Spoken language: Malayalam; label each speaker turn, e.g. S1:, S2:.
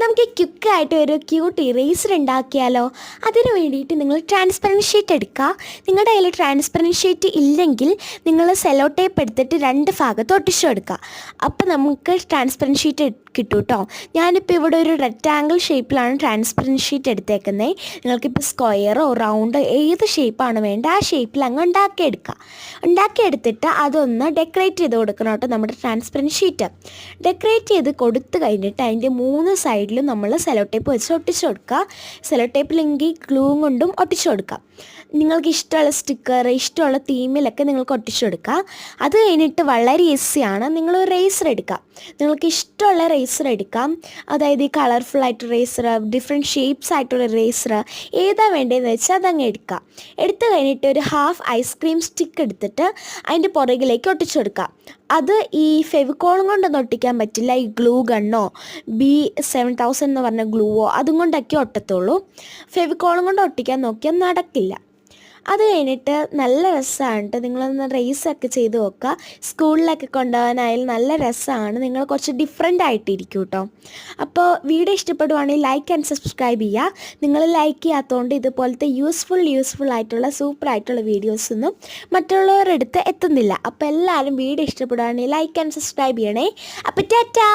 S1: നമുക്ക് ക്വിക്കായിട്ട് ഒരു ക്യൂട്ട് ഇറേസർ ഉണ്ടാക്കിയാലോ? അതിന് വേണ്ടിയിട്ട് നിങ്ങൾ ട്രാൻസ്പെറൻറ്റ് ഷീറ്റ് എടുക്കുക. നിങ്ങളുടെ കയ്യിൽ ട്രാൻസ്പെറൻറ്റ് ഷീറ്റ് ഇല്ലെങ്കിൽ നിങ്ങൾ സെല്ലോ ടേപ്പ് എടുത്തിട്ട് 2 ഭാഗത്ത് ഒട്ടിച്ചു കൊടുക്കുക. അപ്പോൾ നമുക്ക് ട്രാൻസ്പെറൻറ്റ് ഷീറ്റ് കിട്ടും കേട്ടോ. ഞാനിപ്പോൾ ഇവിടെ ഒരു റെക്റ്റാങ്കിൾ ഷേപ്പിലാണ് ട്രാൻസ്പെറൻറ്റ് ഷീറ്റ് എടുത്തേക്കുന്നത്. നിങ്ങൾക്കിപ്പോൾ സ്ക്വയറോ റൗണ്ടോ ഏത് ഷേപ്പാണ് വേണ്ടത് ആ ഷേപ്പിൽ അങ്ങ് ഉണ്ടാക്കിയെടുത്തിട്ട് അതൊന്ന് ഡെക്കറേറ്റ് ചെയ്ത് കൊടുക്കണം കേട്ടോ. നമ്മുടെ ട്രാൻസ്പെറൻറ്റ് ഷീറ്റ് ഡെക്കറേറ്റ് ചെയ്ത് കൊടുത്തു കഴിഞ്ഞിട്ട് അതിൻ്റെ 3 സൈഡിലും നമ്മൾ സെല്ലോ ടേപ്പ് വെച്ച് ഒട്ടിച്ചു കൊടുക്കുക. സെല്ലോ ടേപ്പിലെങ്കിൽ ഗ്ലൂ കൊണ്ടും ഒട്ടിച്ചു കൊടുക്കുക. നിങ്ങൾക്ക് ഇഷ്ടമുള്ള സ്റ്റിക്കർ, ഇഷ്ടമുള്ള തീമിലൊക്കെ നിങ്ങൾക്ക് ഒട്ടിച്ചു കൊടുക്കുക. അത് കഴിഞ്ഞിട്ട് വളരെ ഈസിയാണ്. നിങ്ങൾ റേസർ എടുക്കുക. നിങ്ങൾക്ക് ഇഷ്ടമുള്ള റേസർ എടുക്കാം. അതായത് ഈ കളർഫുള്ളായിട്ട് റേസർ, ഡിഫറെൻറ്റ് ഷേപ്സ് ആയിട്ടുള്ള റേസർ ഏതാ വേണ്ടതെന്ന് വെച്ചാൽ അതങ്ങ് എടുക്കുക. എടുത്തു കഴിഞ്ഞിട്ട് ഒരു ഹാഫ് ഐസ്ക്രീം സ്റ്റിക്ക് എടുത്തിട്ട് അതിൻ്റെ പുറകിലേക്ക് ഒട്ടിച്ചു കൊടുക്കുക. അത് ഈ ഫെവിക്കോളും കൊണ്ടൊന്നും ഒട്ടിക്കാൻ പറ്റില്ല. ഈ ഗ്ലൂ ഗണ്ണോ B7000 എന്ന് പറഞ്ഞ ഗ്ലൂവോ അതും കൊണ്ടൊക്കെ ഒട്ടത്തുള്ളൂ. ഫെവിക്കോളും കൊണ്ട് ഒട്ടിക്കാൻ നോക്കിയാൽ നടക്കില്ല. അത് കഴിഞ്ഞിട്ട് നല്ല രസമാണ്. നിങ്ങളൊന്ന് റേസൊക്കെ ചെയ്ത് നോക്കുക. സ്കൂളിലൊക്കെ കൊണ്ടുപോകാനായാലും നല്ല രസമാണ്. നിങ്ങൾ കുറച്ച് ഡിഫറെൻ്റ് ആയിട്ടിരിക്കും കേട്ടോ. അപ്പോൾ വീഡിയോ ഇഷ്ടപ്പെടുവാണെങ്കിൽ ലൈക്ക് ആൻഡ് സബ്സ്ക്രൈബ് ചെയ്യുക. നിങ്ങൾ ലൈക്ക് ചെയ്യാത്തതുകൊണ്ട് ഇതുപോലത്തെ യൂസ്ഫുൾ ആയിട്ടുള്ള സൂപ്പറായിട്ടുള്ള വീഡിയോസൊന്നും മറ്റുള്ളവരുടെ അടുത്ത് എത്തുന്നില്ല. അപ്പോൾ എല്ലാവരും വീഡിയോ ഇഷ്ടപ്പെടുവാണെങ്കിൽ ലൈക്ക് ആൻഡ് സബ്സ്ക്രൈബ് ചെയ്യണേ. അപ്പോൾ ടാറ്റാ.